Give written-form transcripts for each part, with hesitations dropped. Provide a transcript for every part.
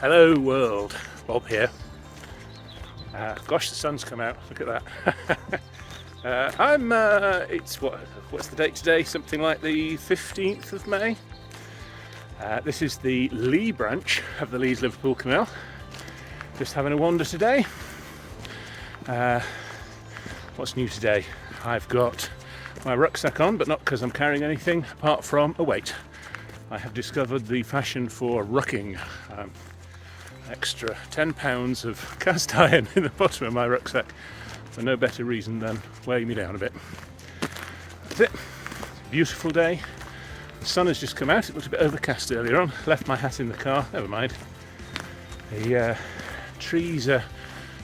Hello world, Bob here. Gosh, the sun's come out, look at that. What's the date today? Something like the 15th of May. This is the Lee branch of the Leeds Liverpool Canal. Just having a wander today. What's new today? I've got my rucksack on, but not because I'm carrying anything apart from a weight. I have discovered the fashion for rucking. Extra 10 pounds of cast iron in the bottom of my rucksack for no better reason than weighing me down a bit. That's it. Beautiful day. The sun has just come out. It looked a bit overcast earlier on. Left my hat in the car. Never mind. The trees are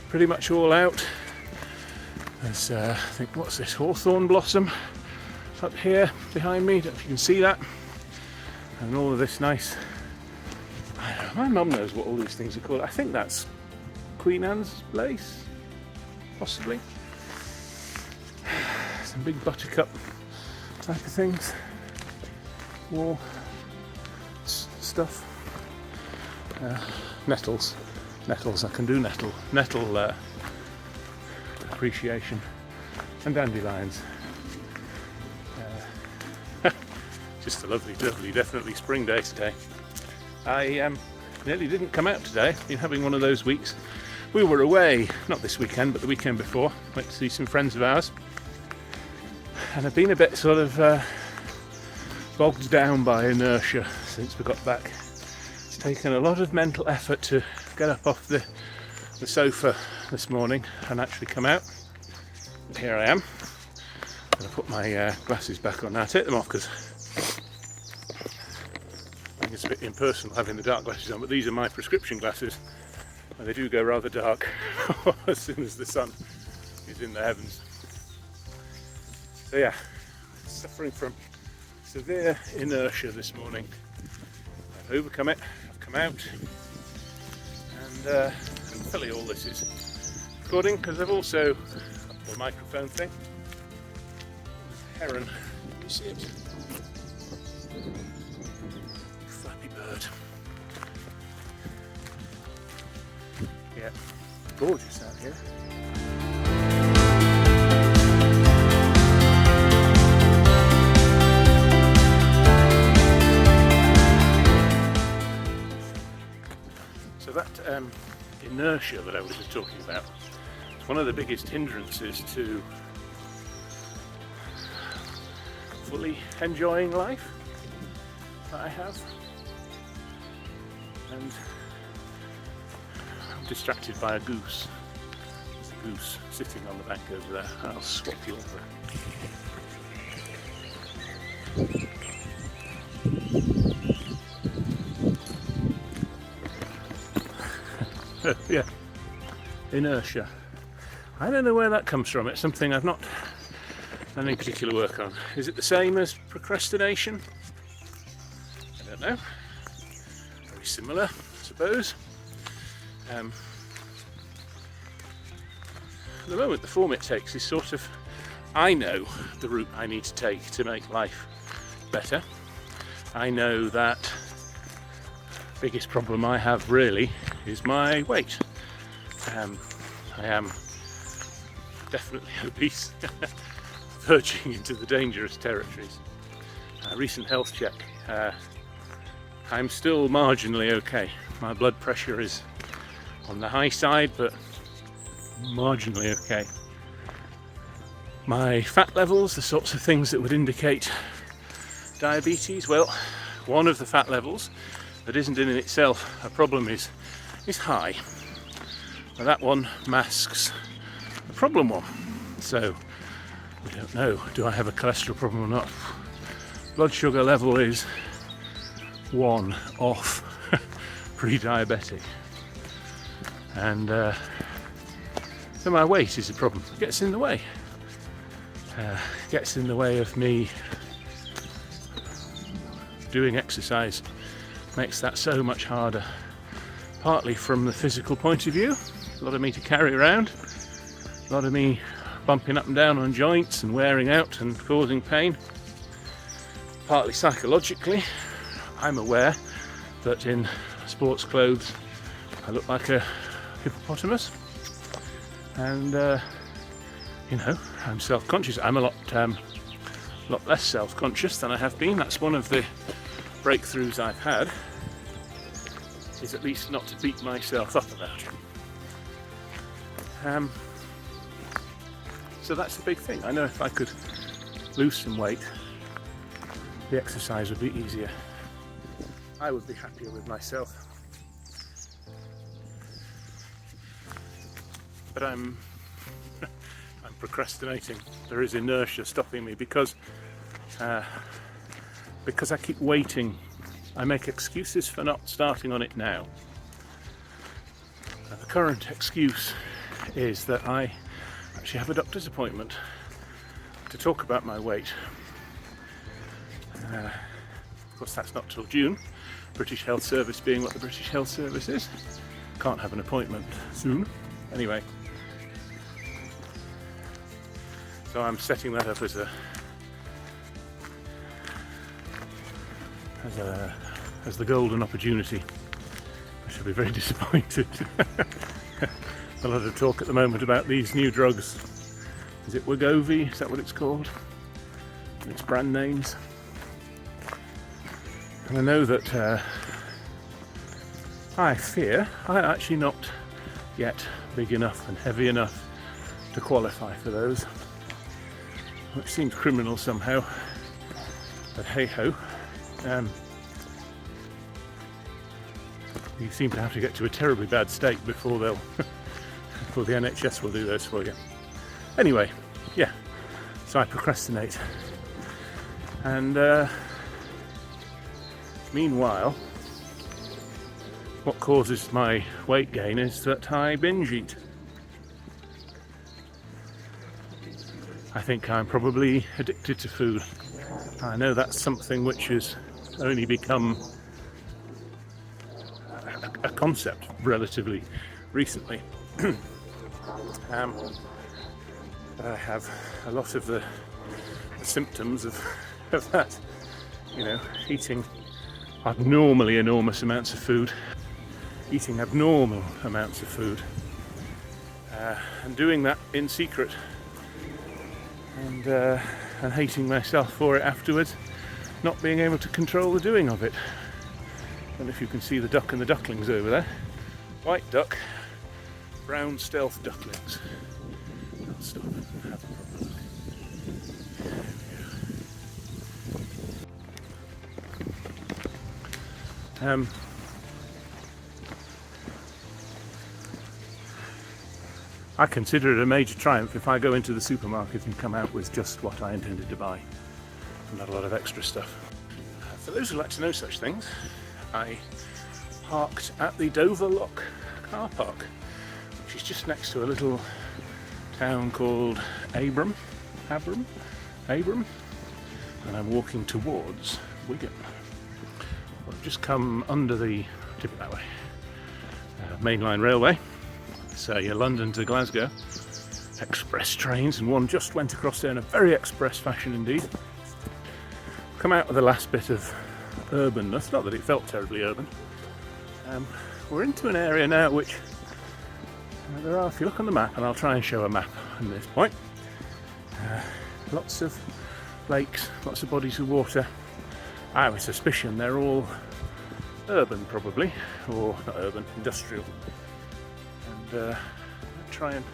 pretty much all out. There's I think, what's this, hawthorn blossom up here behind me. Don't know if you can see that. And all of this nice, I don't know, my mum knows what all these things are called. I think that's Queen Anne's lace, possibly. Some big buttercup type of things. Wall stuff. Nettles, I can do nettle appreciation, and dandelions. Just a lovely, definitely spring day today. I nearly didn't come out today. Been having one of those weeks. We were away, not this weekend, but the weekend before. Went to see some friends of ours, and I've been a bit sort of bogged down by inertia since we got back. It's taken a lot of mental effort to get up off the sofa this morning and actually come out. And here I am. I'm going to put my glasses back on now. Take them off because I think it's a bit impersonal having the dark glasses on, but these are my prescription glasses and they do go rather dark as soon as the sun is in the heavens. So yeah, suffering from severe inertia this morning. I've overcome it, I've come out, and hopefully all this is recording because I've also got the microphone thing. Heron, can you see it? Flappy bird. Yeah, gorgeous out here. So that inertia that I was just talking about is one of the biggest hindrances to fully enjoying life that I have. And I'm distracted by a goose. There's a goose sitting on the bank over there. I'll swap you over. Yeah, inertia. I don't know where that comes from. It's something I've not done any particular work on. Is it the same as procrastination? I don't know. Very similar, I suppose. At the moment, the form it takes is sort of, I know the route I need to take to make life better. I know that the biggest problem I have really is my weight. I am definitely obese, verging into the dangerous territories. Recent health check, I'm still marginally okay. My blood pressure is on the high side, but marginally okay. My fat levels, the sorts of things that would indicate diabetes, well, one of the fat levels that isn't in itself a problem is high. Now that one masks the problem one. So we don't know, do I have a cholesterol problem or not? Blood sugar level is 1 off pre-diabetic. And so my weight is a problem. It gets in the way. Gets in the way of me doing exercise. Makes that so much harder. Partly from the physical point of view. A lot of me to carry around. A lot of me bumping up and down on joints and wearing out and causing pain. Partly psychologically, I'm aware that in sports clothes I look like a hippopotamus, and I'm self-conscious. I'm a lot less self-conscious than I have been. That's one of the breakthroughs I've had, is at least not to beat myself up about it. So that's the big thing. I know if I could lose some weight, the exercise would be easier. I would be happier with myself. But I'm procrastinating. There is inertia stopping me because I keep waiting. I make excuses for not starting on it now. The current excuse is that I actually have a doctor's appointment to talk about my weight. Of course, that's not till June. British Health Service being what the British Health Service is. Can't have an appointment soon. Anyway, so I'm setting that up as the golden opportunity. I shall be very disappointed. A lot of talk at the moment about these new drugs. Is it Wegovy? Is that what it's called? Its brand names. And I know that I fear I'm actually not yet big enough and heavy enough to qualify for those, which seems criminal somehow, but hey ho. You seem to have to get to a terribly bad state before the NHS will do those for you. Anyway, yeah, so I procrastinate, and meanwhile, what causes my weight gain is that I binge eat. I think I'm probably addicted to food. I know that's something which has only become a concept relatively recently. But I have a lot of the symptoms of that, eating abnormally enormous amounts of food, eating abnormal amounts of food, and doing that in secret, and hating myself for it afterwards, not being able to control the doing of it. I don't know if you can see the duck and the ducklings over there. White duck, brown stealth ducklings. I'll stop and have a proper look. There we go. I consider it a major triumph if I go into the supermarket and come out with just what I intended to buy, and not a lot of extra stuff. For those who like to know such things, I parked at the Dover Lock car park, which is just next to a little town called Abram, and I'm walking towards Wigan. I've just come under the, tip it that way, mainline railway. So your London to Glasgow express trains, and one just went across there in a very express fashion indeed. Come out of the last bit of urbanness, not that it felt terribly urban. We're into an area now which there are, if you look on the map, and I'll try and show a map at this point, lots of lakes, lots of bodies of water. I have a suspicion they're all urban probably, or not urban, industrial. And try and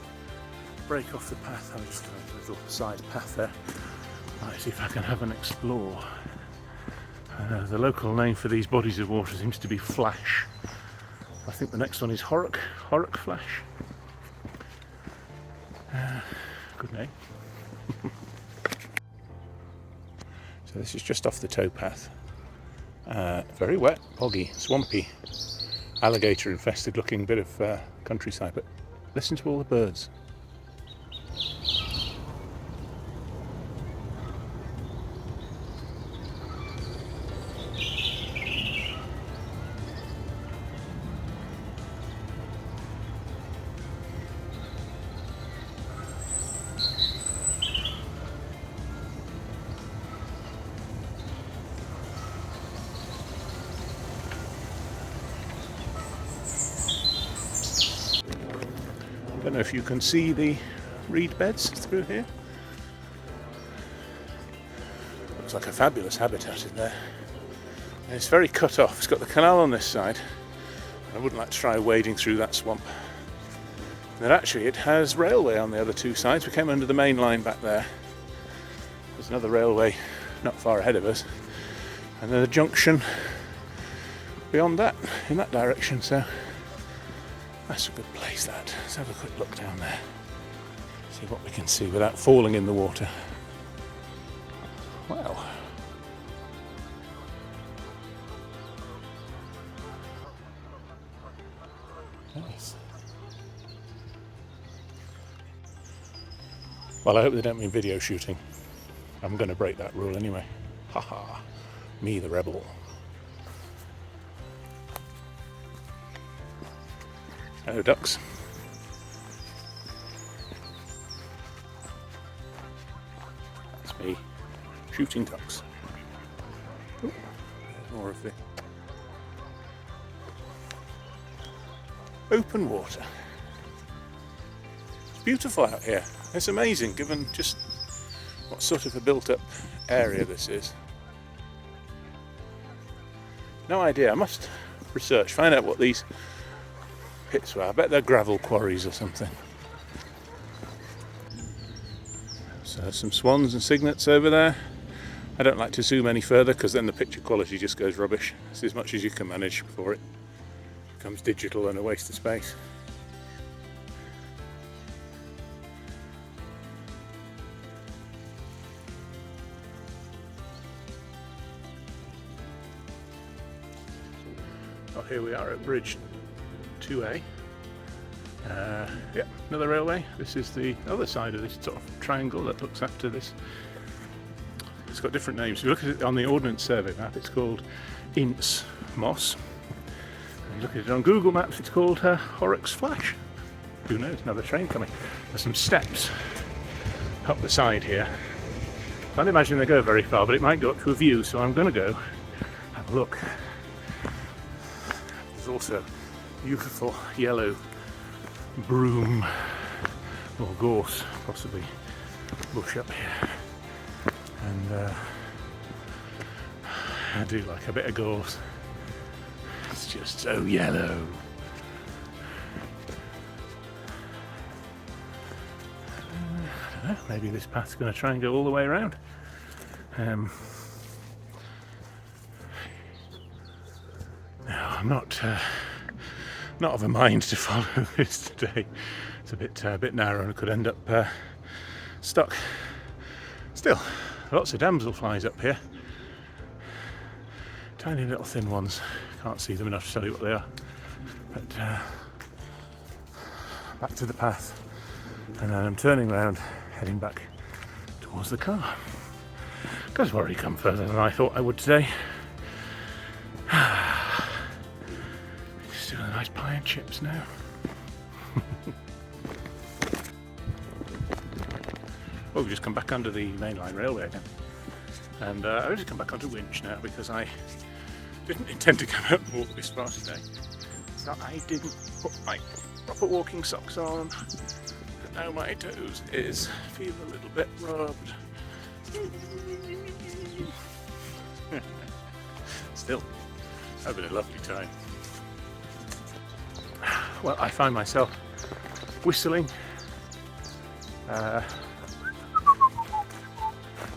break off the path. I'm just going a little side path there. Right, see if I can have an explore. The local name for these bodies of water seems to be Flash. I think the next one is Horrock Flash. Good name. So this is just off the towpath. Very wet, boggy, swampy, alligator infested looking bit of countryside, but listen to all the birds. know if you can see the reed beds through here. Looks like a fabulous habitat in there. And it's very cut off. It's got the canal on this side. I wouldn't like to try wading through that swamp. And then actually it has railway on the other two sides. We came under the main line back there. There's another railway not far ahead of us. And then a junction beyond that, in that direction. So that's a good place, that. Let's have a quick look down there. See what we can see without falling in the water. Wow. Nice. Well, I hope they don't mean video shooting. I'm going to break that rule anyway. Haha. Me, the rebel. Hello, ducks. That's me shooting ducks. Ooh, there's more of the open water. It's beautiful out here. It's amazing given just what sort of a built-up area this is. No idea. I must research, find out what these pits were. I bet they're gravel quarries or something. So some swans and cygnets over there. I don't like to zoom any further because then the picture quality just goes rubbish. It's as much as you can manage before it becomes digital and a waste of space. Oh, here we are at Bridge 2A. Yeah, another railway. This is the other side of this sort of triangle that looks after this. It's got different names. If you look at it on the Ordnance Survey map, it's called Ince Moss. And you look at it on Google Maps, it's called Horrocks Flash. Who knows? Another train coming. There's some steps up the side here. Can't imagine they go very far, but it might go up to a view, so I'm going to go have a look. There's also beautiful yellow broom or gorse, possibly bush up here. And I do like a bit of gorse. It's just so yellow. I don't know, maybe this path's going to try and go all the way around. Now, I'm not of a mind to follow this today. It's a bit narrow and I could end up stuck. Still, lots of damselflies up here. Tiny little thin ones. Can't see them enough to tell you what they are. But back to the path. And then I'm turning around, heading back towards the car. Because I've already come further than I thought I would today. Just doing a nice pie and chips now. Oh, we've just come back under the mainline railway again. And I've just come back onto Binge now because I didn't intend to come out and walk this far today. So I didn't put my proper walking socks on. But now my toes feel a little bit rubbed. Still, having a lovely time. Well, I find myself whistling.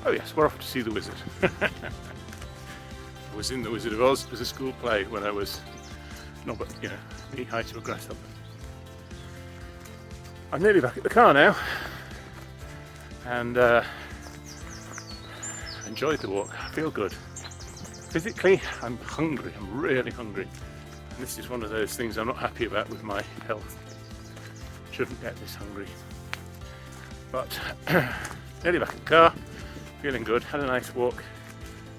Oh yes, we're off to see the Wizard. I was in the Wizard of Oz as a school play when I was knee high to a grasshopper. I'm nearly back at the car now, and enjoyed the walk. I feel good. Physically, I'm hungry. I'm really hungry. And this is one of those things I'm not happy about with my health. Shouldn't get this hungry. But nearly back at the car. Feeling good, had a nice walk,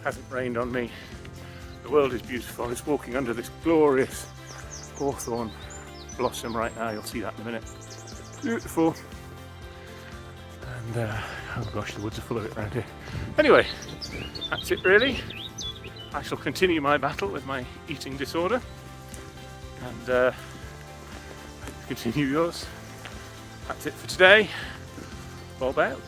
hasn't rained on me. The world is beautiful. It's walking under this glorious hawthorn blossom right now. You'll see that in a minute. Beautiful. And oh gosh, the woods are full of it around here. Anyway, that's it really. I shall continue my battle with my eating disorder and continue yours. That's it for today. Bob out.